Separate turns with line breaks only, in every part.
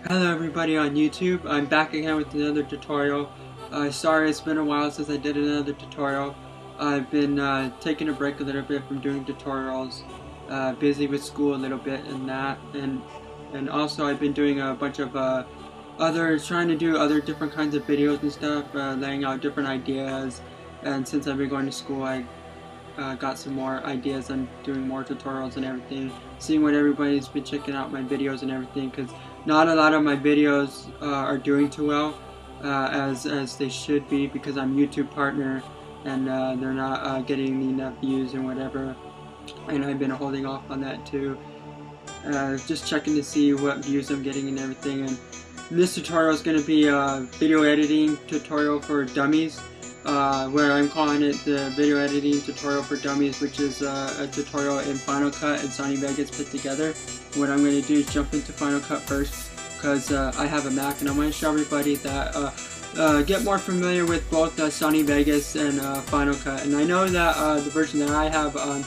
Hello everybody on YouTube, I'm back again with another tutorial. Sorry it's been a while since I did another tutorial. I've been taking a break a little bit from doing tutorials, busy with school a little bit and that, and also I've been doing a bunch of trying to do other different kinds of videos and stuff, laying out different ideas, and since I've been going to school I got some more ideas on doing more tutorials and everything, seeing what everybody's been checking out my videos and everything, because not a lot of my videos are doing too well as they should be, because I'm YouTube partner and they're not getting enough views and whatever, and I've been holding off on that too, just checking to see what views I'm getting and everything. And this tutorial is going to be a video editing tutorial for dummies, where I'm calling it the video editing tutorial for dummies, which is a tutorial in Final Cut and Sony Vegas put together. What I'm going to do is jump into Final Cut first, because I have a Mac, and I want to show everybody that get more familiar with both Sony Vegas and Final Cut. And I know that the version that I have on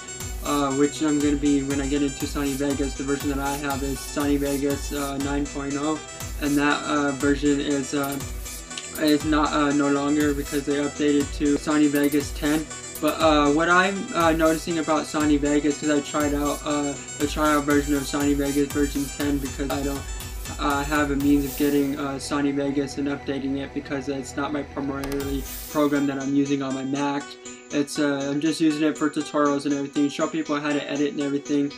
which I'm going to be, when I get into Sony Vegas, the version that I have is Sony Vegas 9.0, and that version is not no longer, because they updated to Sony Vegas 10. But what I'm noticing about Sony Vegas, because I tried out a trial version of Sony Vegas version 10, because I don't have a means of getting Sony Vegas and updating it, because it's not my primary program that I'm using on my Mac. It's I'm just using it for tutorials and everything, show people how to edit and everything.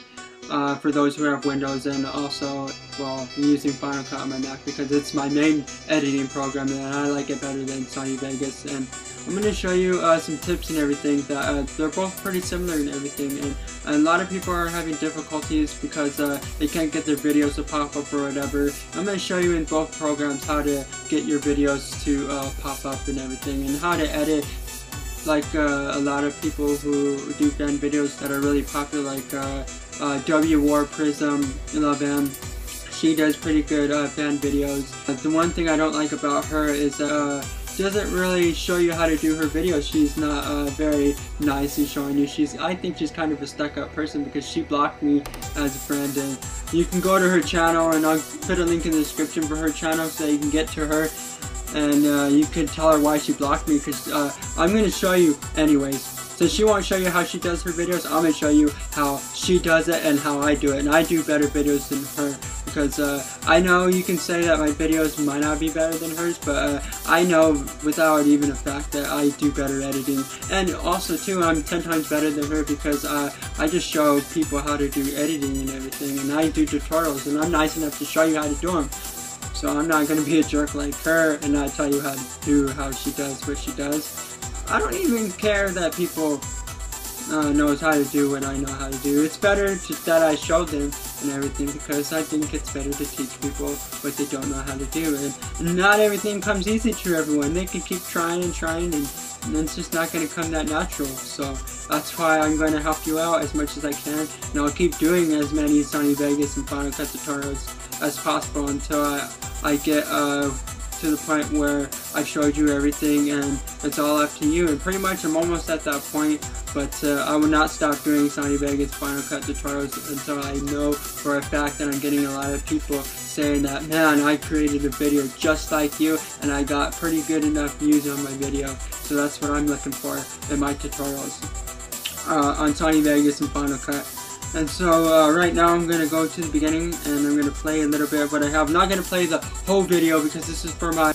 For those who have Windows, and also, well, I'm using Final Cut on my Mac because it's my main editing program and I like it better than Sony Vegas. And I'm going to show you some tips and everything that they're both pretty similar and everything, and a lot of people are having difficulties because they can't get their videos to pop up or whatever. I'm going to show you in both programs how to get your videos to pop up and everything, and how to edit. Like a lot of people who do fan videos that are really popular, like xwprisonlovemx. She does pretty good fan videos. The one thing I don't like about her is she doesn't really show you how to do her videos. She's not very nice in showing you. I think she's kind of a stuck-up person, because she blocked me as a friend. And you can go to her channel, and I'll put a link in the description for her channel so you can get to her. And you can tell her why she blocked me, because I'm going to show you anyways. So she won't show you how she does her videos, I'm going to show you how she does it and how I do it. And I do better videos than her, because I know you can say that my videos might not be better than hers, but I know without even a fact that I do better editing. And also too, I'm 10 times better than her, because I just show people how to do editing and everything, and I do tutorials, and I'm nice enough to show you how to do them. So I'm not going to be a jerk like her and not tell you how to do how she does what she does. I don't even care that people knows how to do what I know how to do. It's better that I show them and everything, because I think it's better to teach people what they don't know how to do. And not everything comes easy to everyone. They can keep trying and trying, and it's just not going to come that natural. So that's why I'm going to help you out as much as I can, and I'll keep doing as many Sony Vegas and Final Cut tutorials as possible until I get to the point where I showed you everything, and it's all up to you. And pretty much I'm almost at that point, but I will not stop doing Sony Vegas Final Cut tutorials until I know for a fact that I'm getting a lot of people saying that, man, I created a video just like you and I got pretty good enough views on my video. So that's what I'm looking for in my tutorials on Sony Vegas and Final Cut. And so right now I'm going to go to the beginning, and I'm going to play a little bit of what I have. I'm not going to play the whole video, because this is for my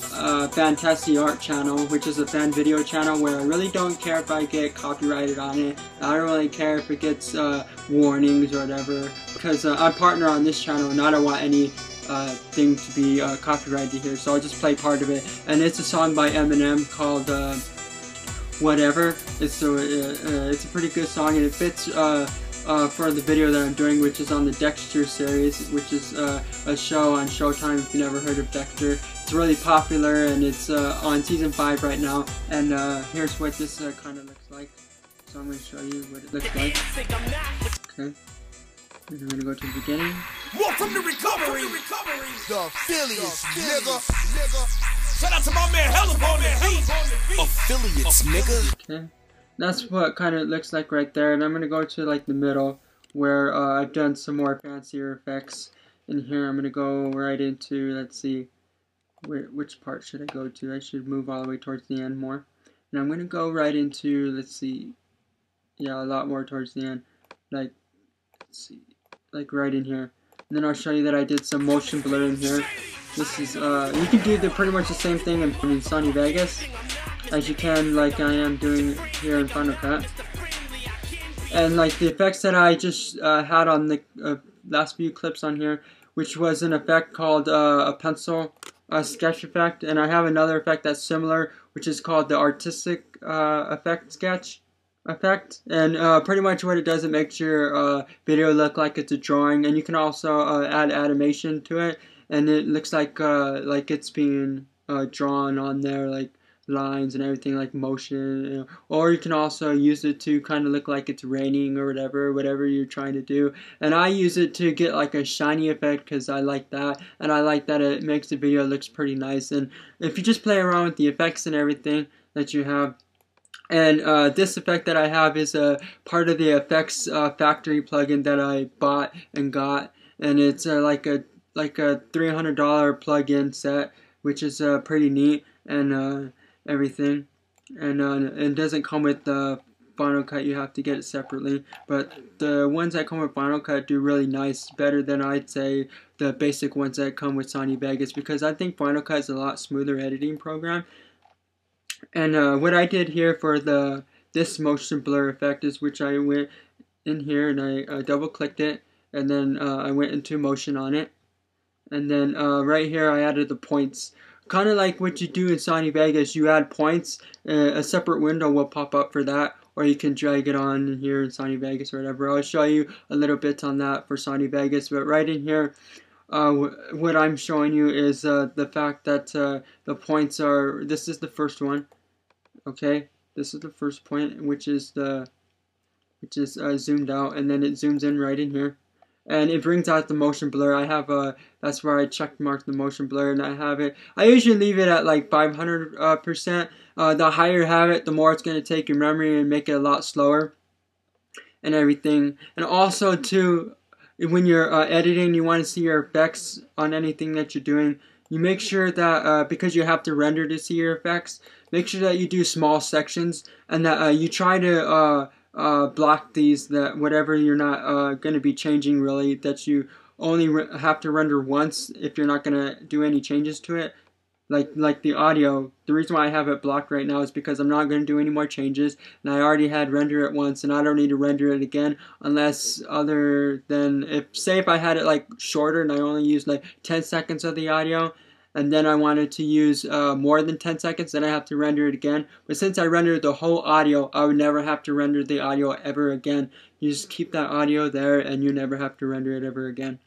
Fantasy Art channel, which is a fan video channel where I really don't care if I get copyrighted on it. I don't really care if it gets warnings or whatever, because I'm partner on this channel and I don't want any thing to be copyrighted here, so I'll just play part of it. And it's a song by Eminem called Whatever. It's a pretty good song, and it fits for the video that I'm doing, which is on the Dexter series, which is a show on Showtime. If you've never heard of Dexter, it's really popular, and it's on season 5 right now. And here's what this kind of looks like. So I'm going to show you what it looks like. Okay, and I'm going to go to the beginning.
Welcome to recovery. The affiliates, nigga. Shout out to my man Hella on the beat. Affiliates, nigga.
Okay. That's what kind of looks like right there, and I'm going to go to like the middle where I've done some more fancier effects in here, I'm going to go right into, let's see, which part should I go to? I should move all the way towards the end more. And I'm going to go right into, let's see, yeah, a lot more towards the end, like, let's see, like right in here. And then I'll show you that I did some motion blur in here. This is, you can do pretty much the same thing in Sony Vegas as you can like I am doing here in Final Cut. And like the effects that I just had on the last few clips on here, which was an effect called a pencil sketch effect, and I have another effect that's similar, which is called the artistic effect sketch effect. And pretty much what it does, it makes your video look like it's a drawing, and you can also add animation to it, and it looks like it's being drawn on there, like lines and everything, like motion, you know. Or you can also use it to kind of look like it's raining or whatever you're trying to do. And I use it to get like a shiny effect because I like that, and I like that it makes the video looks pretty nice. And if you just play around with the effects and everything that you have, and this effect that I have is a part of the effects factory plugin that I bought and got, and it's like a $300 plugin set, which is pretty neat, and everything, and it doesn't come with the Final Cut. You have to get it separately, but the ones that come with Final Cut do really nice, better than I'd say the basic ones that come with Sony Vegas, because I think Final Cut is a lot smoother editing program. And what I did here for this motion blur effect is, which I went in here and I double clicked it, and then I went into motion on it, and then right here I added the points. Kind of like what you do in Sony Vegas, you add points, a separate window will pop up for that, or you can drag it on here in Sony Vegas or whatever. I'll show you a little bit on that for Sony Vegas, but right in here, what I'm showing you is the fact that the points are, this is the first one, okay? This is the first point, which is zoomed out, and then it zooms in right in here. And it brings out the motion blur. I have that's where I check marked the motion blur, and I have it. I usually leave it at like 500%. The higher you have it, the more it's going to take your memory and make it a lot slower and everything. And also too, when you're editing, you want to see your effects on anything that you're doing. You make sure that because you have to render to see your effects, make sure that you do small sections, and that you try to block these, that whatever you're not going to be changing really, that you only have to render once if you're not going to do any changes to it. Like the audio, the reason why I have it blocked right now is because I'm not going to do any more changes, and I already had render it once, and I don't need to render it again unless other than if I had it like shorter and I only used like 10 seconds of the audio, and then I wanted to use more than 10 seconds, then I have to render it again. But since I rendered the whole audio, I would never have to render the audio ever again. You just keep that audio there, and you never have to render it ever again.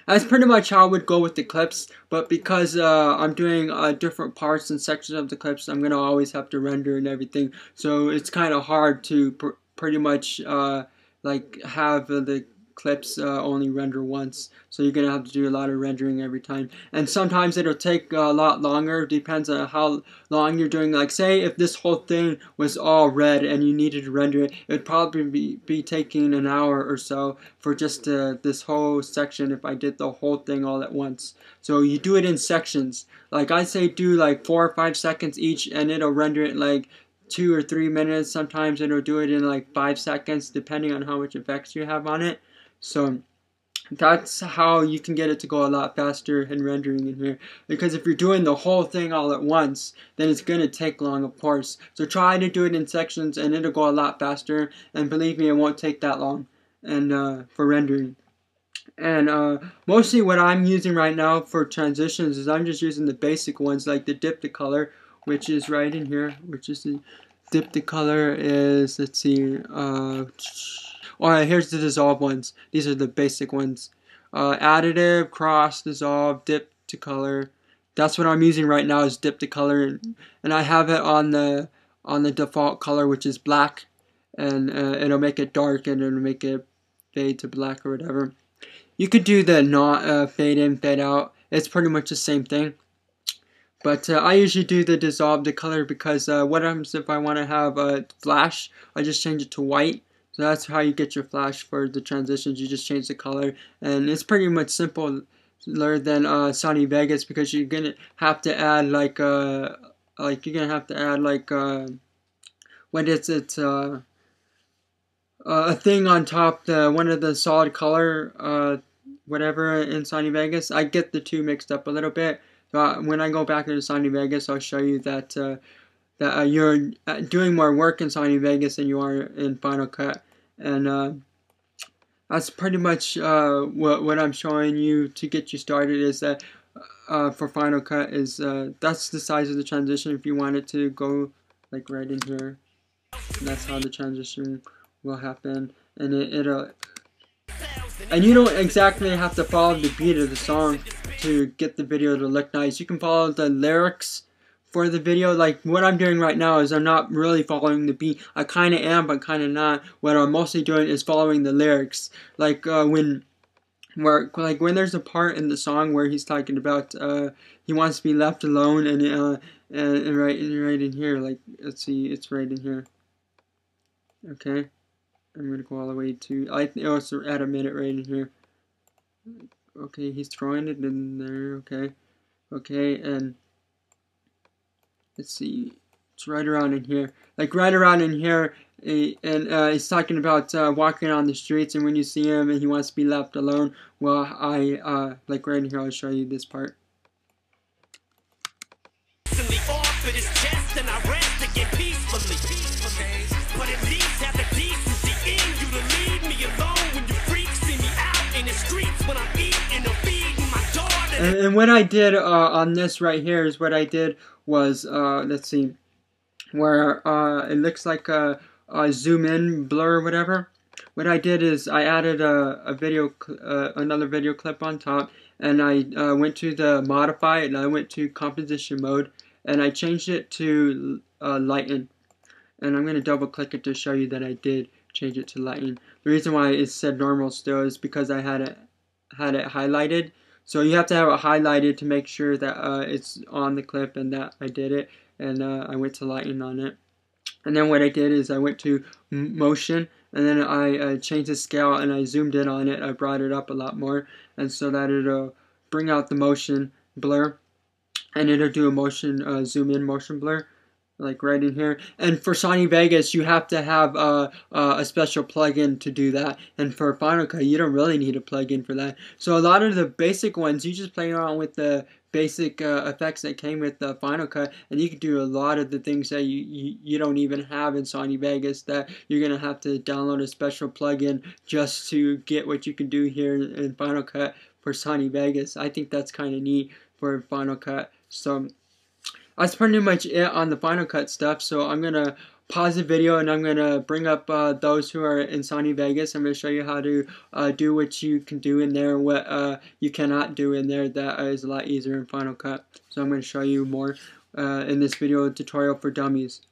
That's pretty much how I would go with the clips, but because I'm doing different parts and sections of the clips, I'm going to always have to render and everything. So it's kind of hard to pretty much like have the clips only render once, so you're gonna have to do a lot of rendering every time, and sometimes it'll take a lot longer. Depends on how long you're doing. Like say if this whole thing was all red and you needed to render it, it would probably be taking an hour or so for just this whole section if I did the whole thing all at once. So you do it in sections. Like I say do like 4 or 5 seconds each, and it'll render it like 2 or 3 minutes. Sometimes it'll do it in like 5 seconds depending on how much effects you have on it. So that's how you can get it to go a lot faster in rendering in here. Because if you're doing the whole thing all at once, then it's going to take long, of course. So try to do it in sections and it'll go a lot faster. And believe me, it won't take that long and for rendering. And mostly what I'm using right now for transitions is I'm just using the basic ones, like the dip to color, which is right in here. Which is the dip to color is, let's see, alright, here's the dissolve ones. These are the basic ones. Additive, cross, dissolve, dip to color. That's what I'm using right now is dip to color, and I have it on the default color, which is black, and it'll make it dark and it'll make it fade to black or whatever. You could do the not fade in, fade out. It's pretty much the same thing. But I usually do the dissolve to color because what happens if I want to have a flash? I just change it to white. So that's how you get your flash for the transitions. You just change the color, and it's pretty much simpler than Sony Vegas, because you're gonna have to add like what is it, a thing on top, one of the solid color whatever in Sony Vegas. I get the two mixed up a little bit. So when I go back into Sony Vegas, I'll show you that you're doing more work in Sony Vegas than you are in Final Cut, and that's pretty much what I'm showing you to get you started. Is that for Final Cut is that's the size of the transition if you want it to go like right in here. And that's how the transition will happen, and and you don't exactly have to follow the beat of the song to get the video to look nice. You can follow the lyrics for the video. Like what I'm doing right now is I'm not really following the beat. I kind of am, but kind of not. What I'm mostly doing is following the lyrics. Like when there's a part in the song where he's talking about he wants to be left alone, and right in here, like let's see, it's right in here. Okay, I'm gonna go all the way to also add a minute right in here. Okay, he's throwing it in there. Okay, and let's see, it's right around in here, like right around in here, and he's talking about walking on the streets, and when you see him and he wants to be left alone. Well, I like right in here, I'll show you this part. And what I did on this right here is what I did was, let's see, where it looks like a zoom in blur or whatever. What I did is I added another video clip on top, and I went to the modify, and I went to composition mode, and I changed it to lighten. And I'm going to double click it to show you that I did change it to lighten. The reason why it said normal still is because I had it highlighted. So you have to have it highlighted to make sure that it's on the clip and that I did it. And I went to lighten on it. And then what I did is I went to motion, and then I changed the scale, and I zoomed in on it. I brought it up a lot more, and so that it'll bring out the motion blur, and it'll do a motion zoom in motion blur, like right in here. And for Sony Vegas, you have to have a special plugin to do that. And for Final Cut, you don't really need a plugin for that. So a lot of the basic ones, you just play around with the basic effects that came with the Final Cut, and you can do a lot of the things that you don't even have in Sony Vegas, that you're gonna have to download a special plugin just to get what you can do here in Final Cut for Sony Vegas. I think that's kind of neat for Final Cut. So that's pretty much it on the Final Cut stuff. So I'm going to pause the video, and I'm going to bring up those who are in Sony Vegas. I'm going to show you how to do what you can do in there, what you cannot do in there that is a lot easier in Final Cut. So I'm going to show you more in this video tutorial for Dummies.